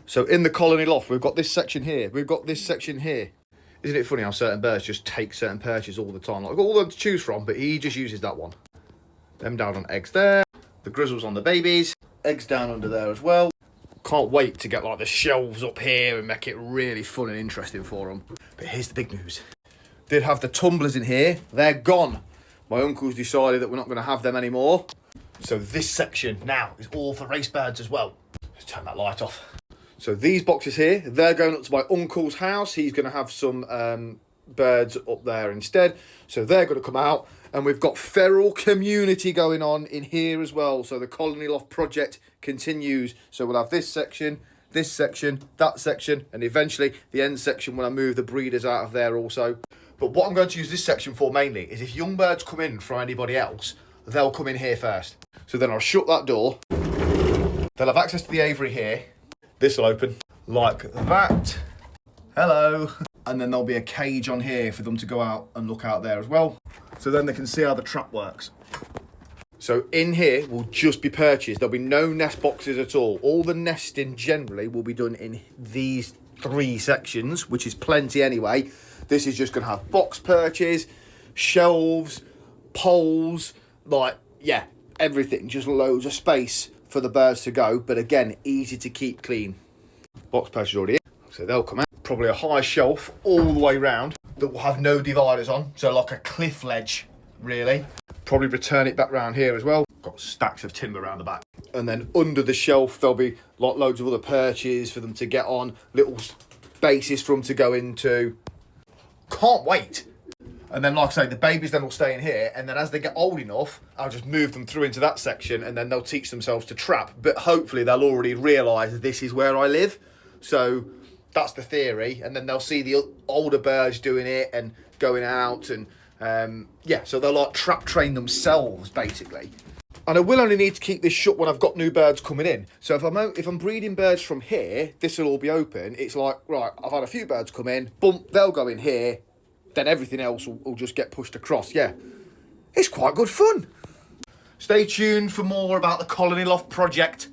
So in the colony loft, we've got this section here. We've got this section here. Isn't it funny how certain birds just take certain perches all the time? Like, I've got all of them to choose from, but he just uses that one. Them down on eggs there. The grizzles on the babies. Eggs down under there as well. Can't wait to get like the shelves up here and make it really fun and interesting for them. But here's the big news. Did have the tumblers in here. They're gone. My uncle's decided that we're not going to have them anymore. So this section now is all for race birds as well. Let's turn that light off. So these boxes here, they're going up to my uncle's house. He's going to have some birds up there instead. So they're going to come out. And we've got feral community going on in here as well. So the Colony Loft project continues. So we'll have this section, that section, and eventually the end section when I move the breeders out of there also. But what I'm going to use this section for mainly is if young birds come in from anybody else, they'll come in here first. So then I'll shut that door. They'll have access to the aviary here. This will open like that. Hello. And then there'll be a cage on here for them to go out and look out there as well. So then they can see how the trap works. So in here will just be perches. There'll be no nest boxes at all. All the nesting generally will be done in these 3 sections, which is plenty anyway. This is just going to have box perches, shelves, poles, like, yeah, everything. Just loads of space for the birds to go. But again, easy to keep clean. Box perches already in. So they'll come out. Probably a high shelf all the way round that will have no dividers on. So like a cliff ledge, really. Probably return it back round here as well. Got stacks of timber around the back. And then under the shelf, there'll be like loads of other perches for them to get on. Little spaces for them to go into. Can't wait. And then, like I say, the babies then will stay in here. And then as they get old enough, I'll just move them through into that section. And then they'll teach themselves to trap. But hopefully they'll already realise this is where I live. So that's the theory. And then they'll see the older birds doing it and going out. And yeah, so they'll like trap train themselves, basically. And I will only need to keep this shut when I've got new birds coming in. So if I'm breeding birds from here, this will all be open. It's like, right, I've had a few birds come in, bump, they'll go in here. Then everything else will just get pushed across. Yeah, it's quite good fun. Stay tuned for more about the Colony Loft project.